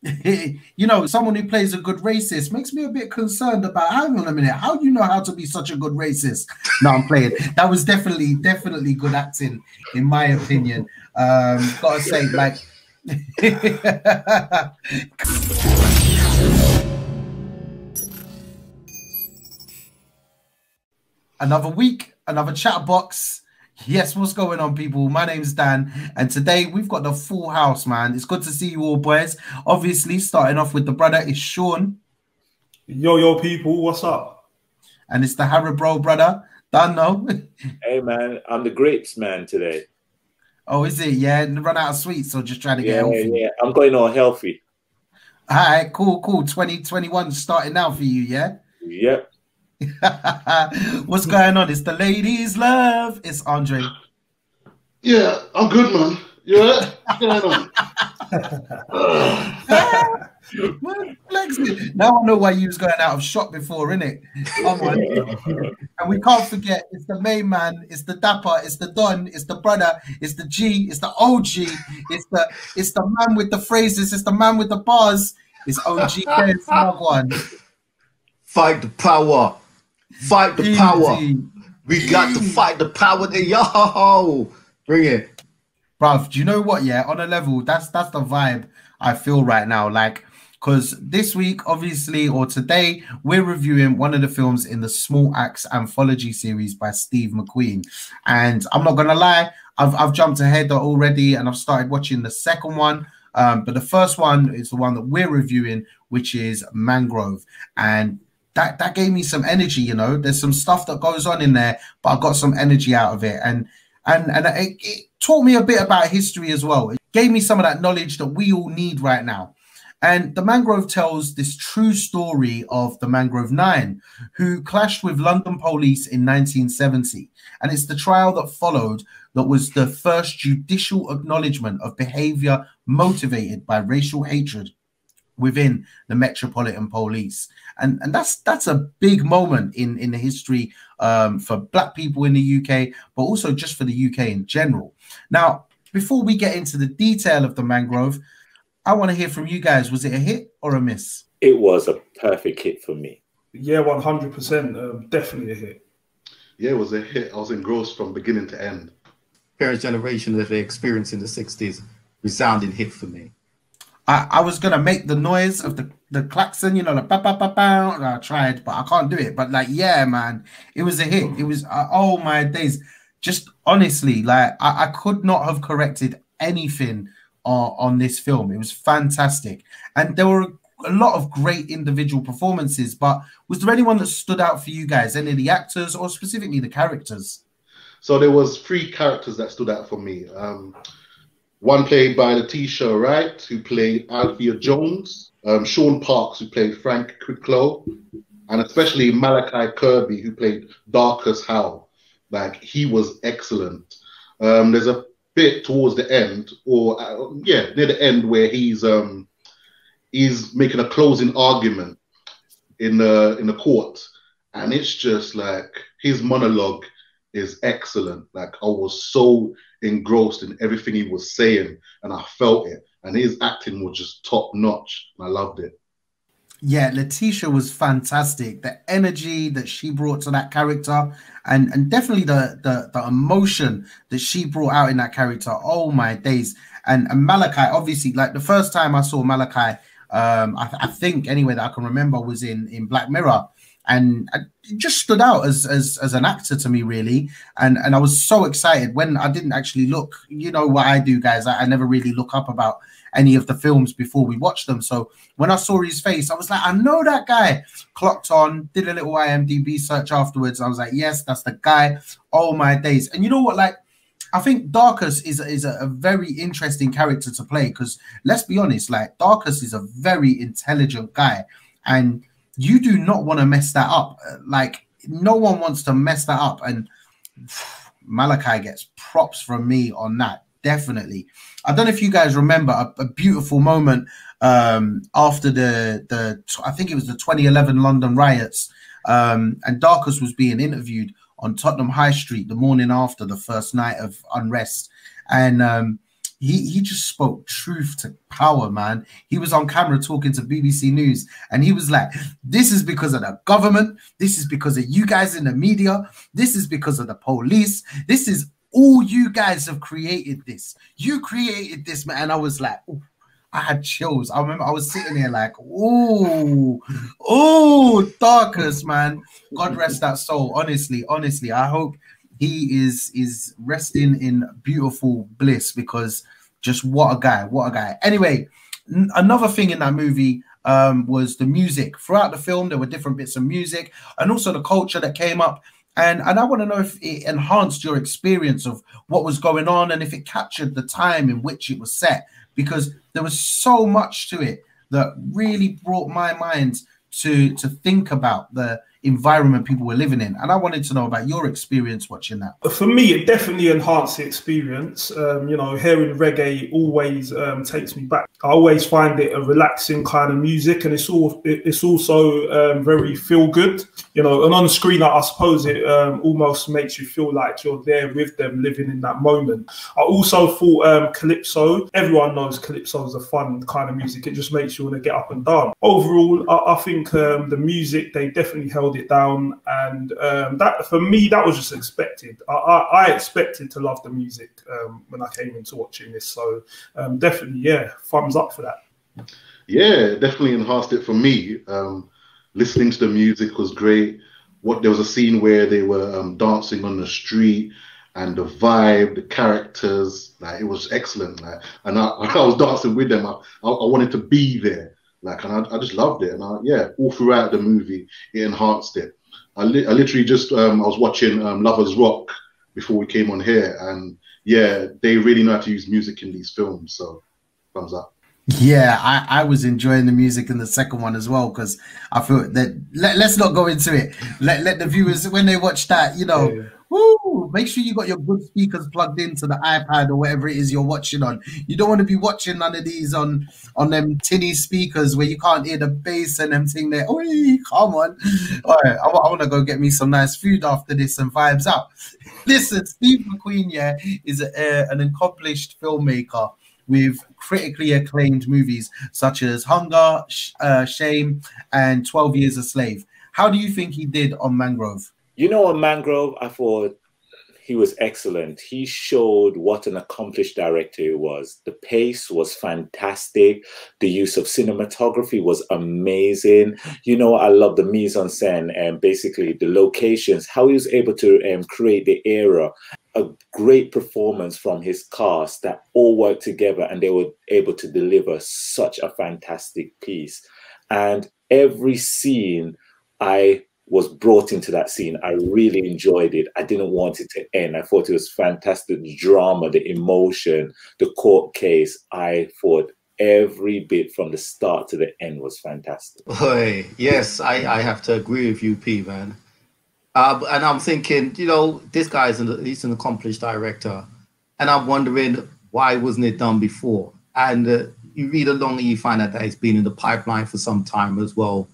You know, someone who plays a good racist makes me a bit concerned about, hang on a minute, how do you know how to be such a good racist? No, I'm playing. That was definitely good acting, in my opinion. Gotta say, like, another week, another Chatterbox. Yes, what's going on, people? My name's Dan, and today we've got the full house, man. It's good to see you all, boys. Obviously, starting off with the brother is Sean. Yo, people, what's up? And it's the Harrobro brother, Dano. Hey, man, I'm the grapes man today. Oh, is it? Yeah, run out of sweets or just trying to get healthy? Yeah, I'm going all healthy. All right, cool. 2021 starting now for you, yeah? Yep. What's going on? It's the ladies' love. It's Andre. Yeah, I'm good, man. You all right? What's going on? Now I know why you was going out of shot before, innit? Come on. And we can't forget, it's the main man, it's the dapper, it's the don, it's the brother, it's the G, it's the OG, it's the man with the phrases, it's the man with the bars, it's OG. One. Fight the power. Fight the power. We got to fight the power. Yo, bring it. Bruv, do you know what? Yeah, on a level, that's the vibe I feel right now. Like, because this week, obviously, or today, we're reviewing one of the films in the Small Axe anthology series by Steve McQueen. And I'm not gonna lie, I've jumped ahead already and I've started watching the second one. But the first one is the one that we're reviewing, which is Mangrove. And that gave me some energy, you know. There's some stuff that goes on in there, but I got some energy out of it. And it taught me a bit about history as well. It gave me some of that knowledge that we all need right now. And the Mangrove tells this true story of the Mangrove Nine, who clashed with London police in 1970. And it's the trial that followed that was the first judicial acknowledgement of behavior motivated by racial hatred within the Metropolitan Police. And that's a big moment in the history for Black people in the UK, but also just for the UK in general. Now, before we get into the detail of the Mangrove, I want to hear from you guys. Was it a hit or a miss? It was a perfect hit for me. Yeah, 100%. Definitely a hit. Yeah, it was a hit. I was engrossed from beginning to end. Parents' generation that they experienced in the 60s, resounding hit for me. I was going to make the noise of the klaxon, you know, like, ba, ba, ba, ba. I tried, but I can't do it. But like, yeah, man, it was a hit. It was, oh my days. Just honestly, like, I could not have corrected anything on this film. It was fantastic. And there were a lot of great individual performances, but was there anyone that stood out for you guys? Any of the actors or specifically the characters? So there was 3 characters that stood out for me. One played by Letitia Wright, who played Althea Jones, Sean Parks, who played Frank Cricklow, and especially Malachi Kirby, who played Darcus Howe. Like, he was excellent. There's a bit towards the end, or near the end, where he's making a closing argument in the court, and it's just like his monologue is excellent. Like, I was so engrossed in everything he was saying, and I felt it. And his acting was just top notch. I loved it. Yeah, Letitia was fantastic. The energy that she brought to that character, and definitely the emotion that she brought out in that character. Oh my days! And Malachi, obviously, like the first time I saw Malachi, I think anyway that I can remember was in Black Mirror. And it just stood out as an actor to me, really. And I was so excited when I didn't actually look. You know what I do, guys. I never really look up about any of the films before we watch them. So when I saw his face, I was like, I know that guy. Clocked on, did a little IMDb search afterwards. I was like, yes, that's the guy. Oh, my days. And you know what? Like, I think Darcus is a very interesting character to play because, let's be honest, like, Darcus is a very intelligent guy. And you do not want to mess that up. Like, no one wants to mess that up. And Malachi gets props from me on that. Definitely. I don't know if you guys remember a beautiful moment after I think it was the 2011 London riots, and Darcus was being interviewed on Tottenham High Street the morning after the first night of unrest. And he just spoke truth to power, man. He was on camera talking to BBC News, and he was like, this is because of the government, this is because of you guys in the media, this is because of the police, this is all you guys have created this. You created this, man. And I was like, ooh, I had chills. I remember I was sitting there like, ooh, darkest, man. God rest that soul. Honestly, I hope he is resting in beautiful bliss, because just what a guy. Anyway, another thing in that movie was the music. Throughout the film, there were different bits of music, and also the culture that came up. And I want to know if it enhanced your experience of what was going on, and if it captured the time in which it was set, because there was so much to it that really brought my mind to think about the environment people were living in. And I wanted to know about your experience watching that. For me, it definitely enhanced the experience. You know, hearing reggae always takes me back. I always find it a relaxing kind of music, and it's also very feel good. You know, and on the screen, I suppose it almost makes you feel like you're there with them, living in that moment. I also thought calypso. Everyone knows calypso is a fun kind of music. It just makes you want to get up and dance. Overall, I think the music, they definitely held it down, and that, for me, that was just expected. I expected to love the music when I came into watching this. So definitely, yeah, thumbs up for that. Yeah, definitely enhanced it for me. Listening to the music was great. There was a scene where they were dancing on the street, and the vibe, the characters, like, it was excellent. Like, and I was dancing with them. I wanted to be there. Like, and I just loved it. And yeah, all throughout the movie, it enhanced it. I literally just I was watching Lovers Rock before we came on here, and yeah, they really know how to use music in these films. So thumbs up. Yeah, I was enjoying the music in the second one as well, because I feel that let's not go into it. Let the viewers, when they watch that, you know, yeah. Woo, make sure you got your good speakers plugged into the iPad or whatever it is you're watching on. You don't want to be watching none of these on them tinny speakers where you can't hear the bass and them thing there. Oh, come on. All right, I want to go get me some nice food after this and vibes out. Listen, Steve McQueen, yeah, is an accomplished filmmaker with critically acclaimed movies such as Hunger, Shame, and 12 Years a Slave. How do you think he did on Mangrove? You know, on Mangrove, I thought he was excellent. He showed what an accomplished director he was. The pace was fantastic. The use of cinematography was amazing. You know, I love the mise en scène and basically the locations, how he was able to create the era. A great performance from his cast that all worked together, and they were able to deliver such a fantastic piece. And every scene, I was brought into that scene. I really enjoyed it. I didn't want it to end. I thought it was fantastic. The drama, the emotion, the court case. I thought every bit from the start to the end was fantastic. Hey, yes, I have to agree with you, P, man. And I'm thinking, you know, this guy's he's an accomplished director, and I'm wondering why wasn't it done before? And you read along and you find out that it's been in the pipeline for some time as well.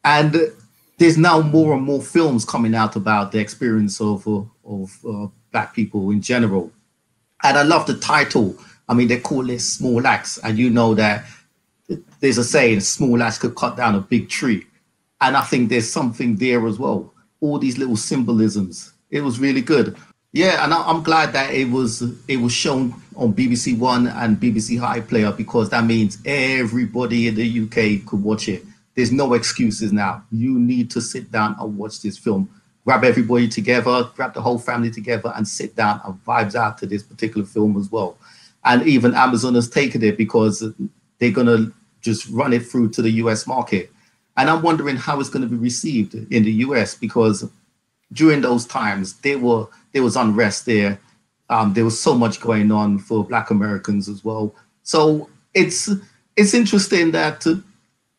And there's now more and more films coming out about the experience of Black people in general. And I love the title. I mean, they call it Small Axe, and you know that there's a saying, small axe could cut down a big tree. And I think there's something there as well. All these little symbolisms. It was really good. Yeah, and I'm glad that it was shown on BBC One and BBC iPlayer, because that means everybody in the UK could watch it. There's no excuses now. You need to sit down and watch this film. Grab everybody together, grab the whole family together and sit down and vibes out to this particular film as well. And even Amazon has taken it because they're going to just run it through to the US market. And I'm wondering how it's going to be received in the US, because during those times, there was unrest there. There was so much going on for Black Americans as well. So it's interesting that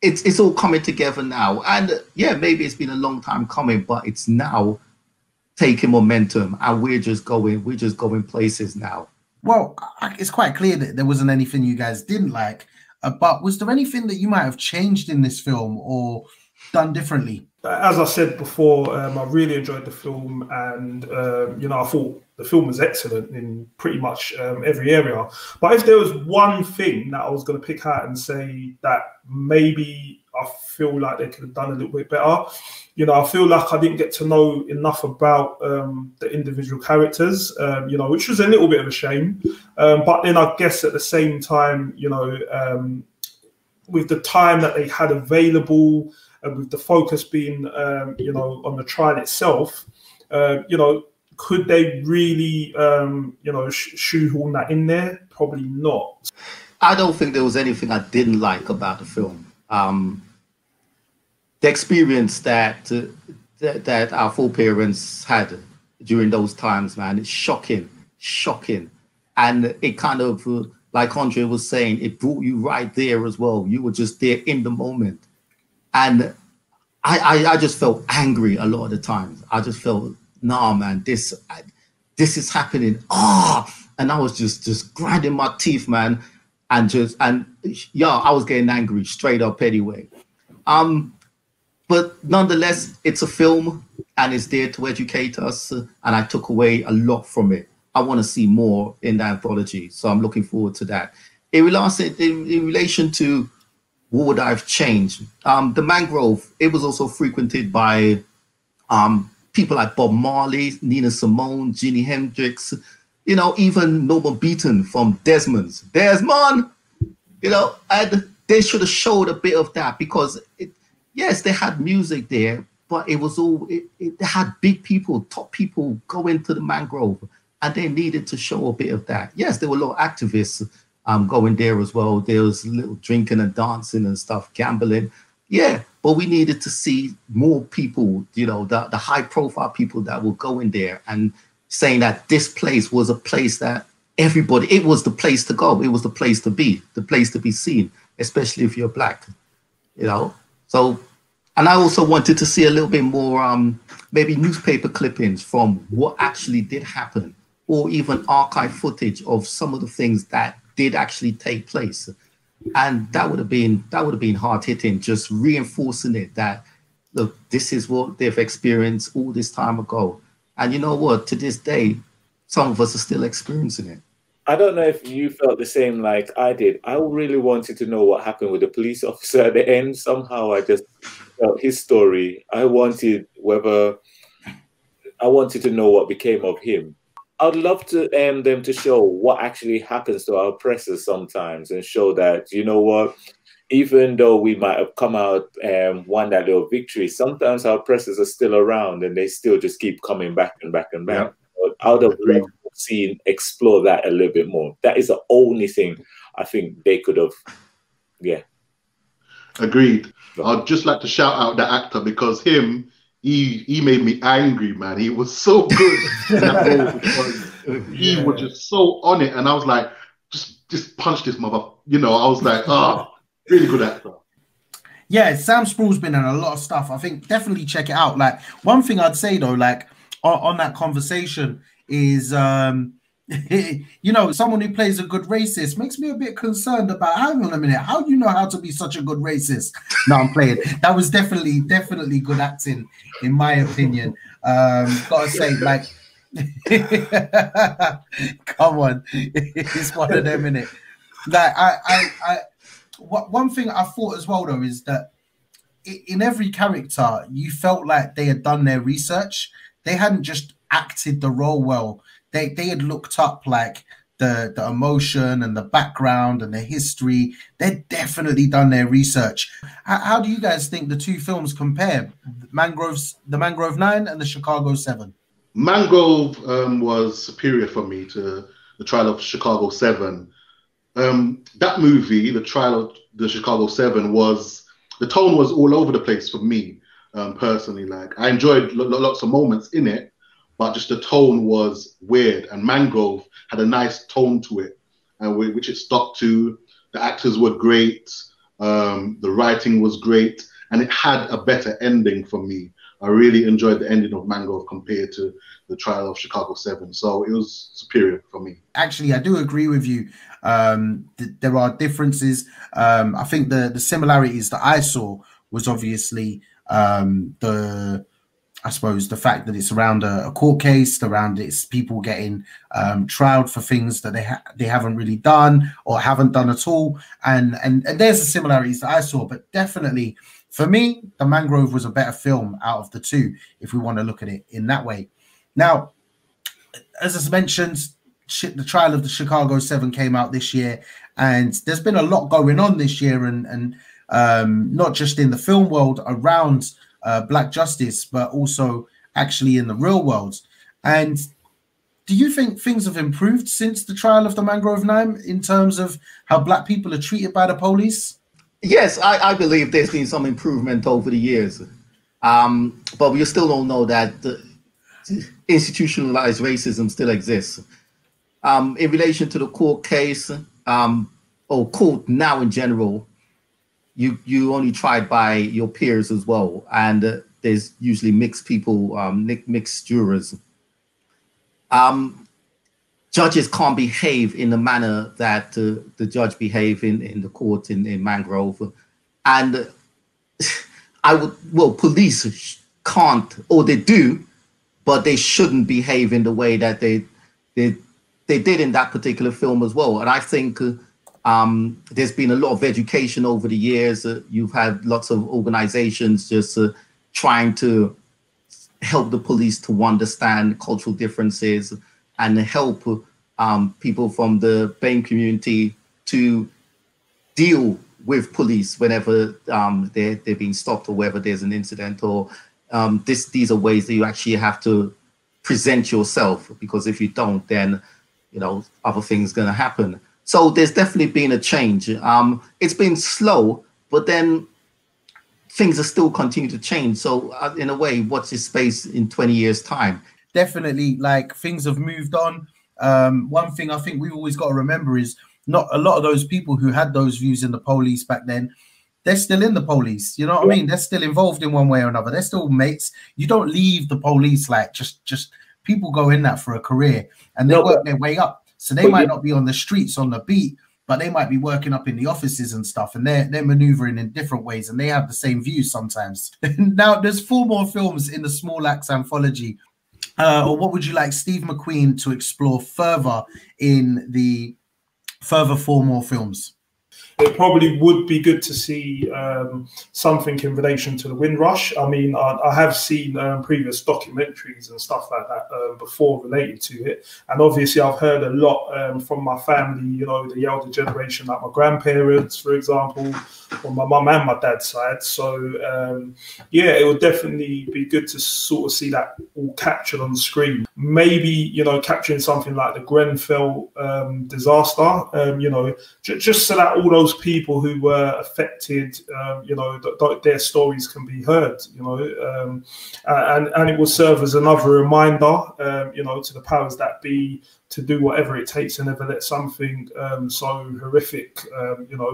it's all coming together now. And yeah, maybe it's been a long time coming, but it's now taking momentum, and we're just going places now. Well, it's quite clear that there wasn't anything you guys didn't like, but was there anything that you might have changed in this film or done differently? As I said before, I really enjoyed the film, and you know, I thought the film was excellent in pretty much every area. But if there was one thing that I was going to pick out and say that maybe I feel like they could have done a little bit better, you know, I feel like I didn't get to know enough about the individual characters, you know, which was a little bit of a shame. But then I guess at the same time, you know, with the time that they had available, with the focus being, you know, on the trial itself, you know, could they really, you know, shoehorn that in there? Probably not. I don't think there was anything I didn't like about the film. The experience that that our foreparents had during those times, man, it's shocking, and it kind of, like Andre was saying, it brought you right there as well. You were just there in the moment, and I just felt angry a lot of the times. I just felt, nah, man, this is happening. And I was just grinding my teeth, man, and yeah, I was getting angry straight up anyway. But nonetheless, it's a film and it's there to educate us, and I took away a lot from it. I want to see more in the anthology, so I'm looking forward to that. In relation to what would I have changed, the Mangrove, it was also frequented by people like Bob Marley, Nina Simone, Jimi Hendrix, you know, even Norman Beaton from Desmond, you know, and they should have showed a bit of that, because yes, they had music there, but it was all, they had big people, top people go into the Mangrove, and they needed to show a bit of that. Yes, there were a lot of activists going there as well. There was a little drinking and dancing and stuff, gambling. Yeah, but we needed to see more people, you know, the high profile people that will go in there and saying that this place was a place that everybody, it was the place to go. It was the place to be seen, especially if you're Black, you know. So, and I also wanted to see a little bit more, maybe newspaper clippings from what actually did happen, or even archive footage of some of the things that did actually take place. And that would have been hard hitting, just reinforcing it that, look, this is what they've experienced all this time ago. And you know what, to this day, some of us are still experiencing it. I don't know if you felt the same like I did. I really wanted to know what happened with the police officer at the end. Somehow I just felt his story. I wanted to know what became of him. I'd love to them to show what actually happens to our oppressors sometimes, and show that, you know what, even though we might have come out and won that little victory, sometimes our oppressors are still around and they still just keep coming back and back and back. Yeah. I would have loved to see explore that a little bit more. That is the only thing I think they could have. Yeah. Agreed. I'd just like to shout out the actor, because he made me angry, man. He was so good in that role, because he was just so on it, and I was like, just punch this mother. You know, I was like, really good actor. Yeah, Sam Sproul's been in a lot of stuff. I think definitely check it out. Like, one thing I'd say though, like on that conversation is, you know, someone who plays a good racist makes me a bit concerned about, hang on a minute, how do you know how to be such a good racist? No, I'm playing. That was definitely good acting, in my opinion. Gotta say, like, come on, it's one of them, innit? Like, one thing I thought as well though is that in every character, you felt like they had done their research. They hadn't just acted the role well. They had looked up like the emotion and the background and the history. They'd definitely done their research. How do you guys think the two films compare? The Mangrove 9 and the Chicago 7? Mangrove was superior for me to the Trial of Chicago 7. That movie, the Trial of the Chicago 7, the tone was all over the place for me, personally. Like, I enjoyed lots of moments in it, but just the tone was weird. And Mangrove had a nice tone to it, which it stuck to. The actors were great, the writing was great, and it had a better ending for me. I really enjoyed the ending of Mangrove compared to the Trial of Chicago 7. So it was superior for me. Actually, I do agree with you. There are differences. I think the similarities that I saw was obviously the I suppose the fact that it's around a court case, around it's people getting trialed for things that they haven't really done or haven't done at all, and there's the similarities that I saw. But definitely for me, The Mangrove was a better film out of the two, if we want to look at it in that way. Now, as I mentioned, the trial of the Chicago 7 came out this year, and there's been a lot going on this year, and not just in the film world around Black justice, but also actually in the real world. And do you think things have improved since the trial of the Mangrove 9 in terms of how Black people are treated by the police? Yes, I believe there's been some improvement over the years, but we still don't know that institutionalized racism still exists. In relation to the court case, or court now in general, you only tried by your peers as well, and there's usually mixed people, mixed jurors. Judges can't behave in the manner that the judge behaved in the court in Mangrove, and police can't, or they do, but they shouldn't behave in the way that they did in that particular film as well. And I think there's been a lot of education over the years. You've had lots of organizations just trying to help the police to understand cultural differences and help people from the BAME community to deal with police whenever they're being stopped or whether there's an incident, or these are ways that you actually have to present yourself, because if you don't, then other things going to happen. So there's definitely been a change. It's been slow, but then things are still continuing to change. So in a way, what's his space in 20 years time? Definitely, like, things have moved on. One thing I think we've always got to remember is not a lot of those people who had those views in the police back then, they're still in the police. You know what I mean? They're still involved in one way or another. They're still mates. You don't leave the police like just people go in that for a career and they work their way up. So they might not be on the streets on the beat, but they might be working up in the offices and stuff, and they're maneuvering in different ways, and they have the same views sometimes. Now, there's 4 more films in the Small Axe anthology. Or what would you like Steve McQueen to explore further in the further 4 more films? It probably would be good to see something in relation to the Windrush. I mean, I have seen previous documentaries and stuff like that before related to it. And obviously, I've heard a lot from my family, the elder generation, like my grandparents, for example, on my mum and my dad's side. So, yeah, it would definitely be good to sort of see that all captured on screen. Maybe, capturing something like the Grenfell disaster, just so that all those people who were affected, their stories can be heard, and it will serve as another reminder, to the powers that be to do whatever it takes to never let something so horrific,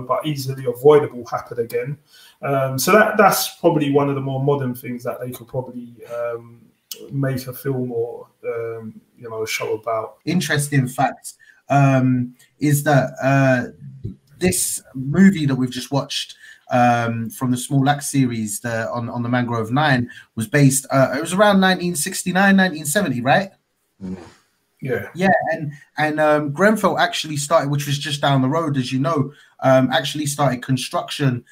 but easily avoidable happen again. So that's probably one of the more modern things that they could probably make a film or, a show about. Interesting fact is that this movie that we've just watched from the Small Axe series on the Mangrove 9 was based, it was around 1969, 1970, right? Yeah. And Grenfell actually started, which was just down the road, as you know, actually started construction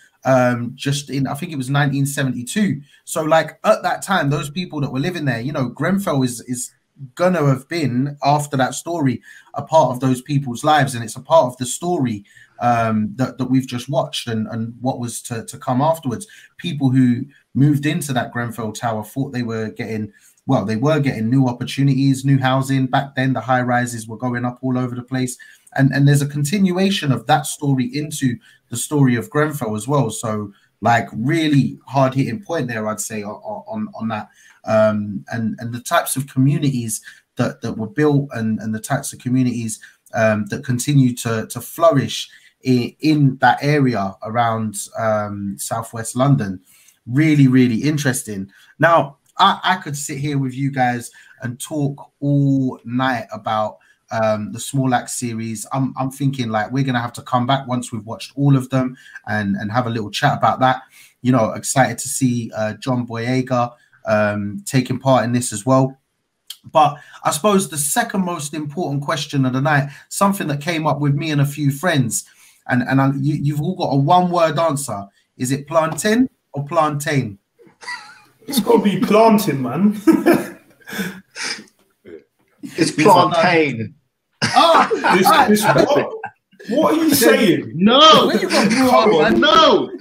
just in, I think it was 1972. So like at that time, those people that were living there, Grenfell is gonna have been, after that story, a part of those people's lives, and it's a part of the story that we've just watched and what was to come afterwards. People who moved into that Grenfell Tower thought they were getting new opportunities, new housing. Back then, the high rises were going up all over the place. And there's a continuation of that story into the story of Grenfell as well. So like really hard hitting point there, I'd say on that. And the types of communities that were built and the types of communities that continue to flourish in that area around Southwest London. Really, really interesting. Now, I could sit here with you guys and talk all night about the Small Axe series. I'm thinking like we're gonna have to come back once we've watched all of them and have a little chat about that. Excited to see John Boyega taking part in this as well. But I suppose the second most important question of the night, something that came up with me and a few friends, and you've all got a one-word answer. Is it plantain or plantain? It's got to be planting, man. It's plantain. What are you saying? No, come on, no.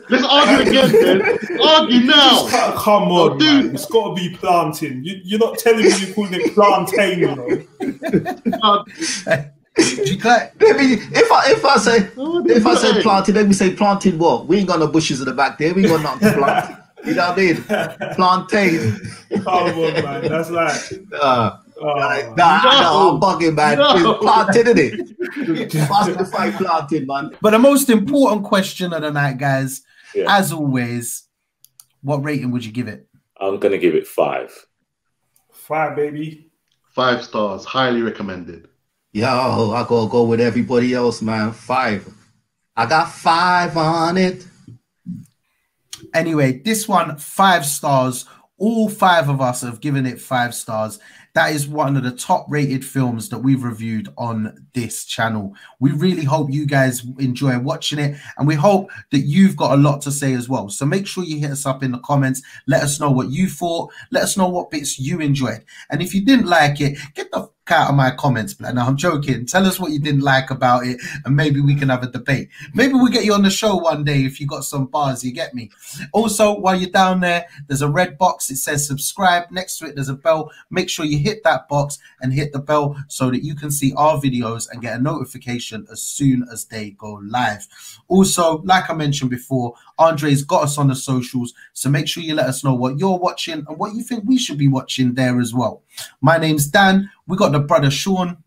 Let's argue again, man. Argue now. Come on, man. It's got to be planting. You're not telling me you're calling it plantain, you know. If I say planting, then we say planting what? We ain't got no bushes in the back there. We ain't got nothing to plant. You know what I mean? Plantain. Come on, man. That's like. I'm bugging, man. No. It's planting, isn't it? Fast to fight planting, man. But the most important question of the night, guys, as always, what rating would you give it? I'm gonna give it 5. 5, baby. 5 stars, highly recommended. Yo, I gotta go with everybody else, man. 5. I got 5 on it. Anyway, this one, 5 stars. All 5 of us have given it 5 stars. That is one of the top rated films that we've reviewed on this channel. We really hope you guys enjoy watching it, and we hope that you've got a lot to say as well. So make sure you hit us up in the comments. Let us know what you thought. Let us know what bits you enjoyed. And if you didn't like it, get the out of my comments, man. No, I'm joking. Tell us what you didn't like about it, and maybe we can have a debate. Maybe we'll get you on the show one day if you got some bars, you get me? Also, while you're down there, there's a red box. It says subscribe. Next to it, there's a bell. Make sure you hit that box and hit the bell so that you can see our videos and get a notification as soon as they go live. Also, like I mentioned before, Andre's got us on the socials, so make sure you let us know what you're watching and what you think we should be watching there as well. My name's Dan. We got the brother Sean.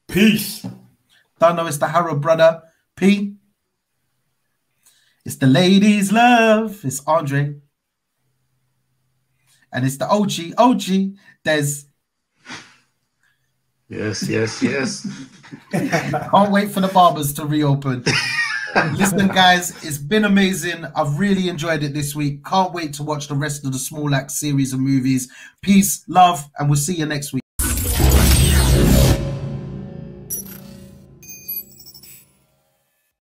Peace. Don't know it's the Harrow brother P. It's the ladies' love. It's Andre. And it's the OG Des. Yes. Can't wait for the barbers to reopen. Listen, guys, it's been amazing. I've really enjoyed it this week. Can't wait to watch the rest of the Small Axe series of movies. Peace, love, and we'll see you next week.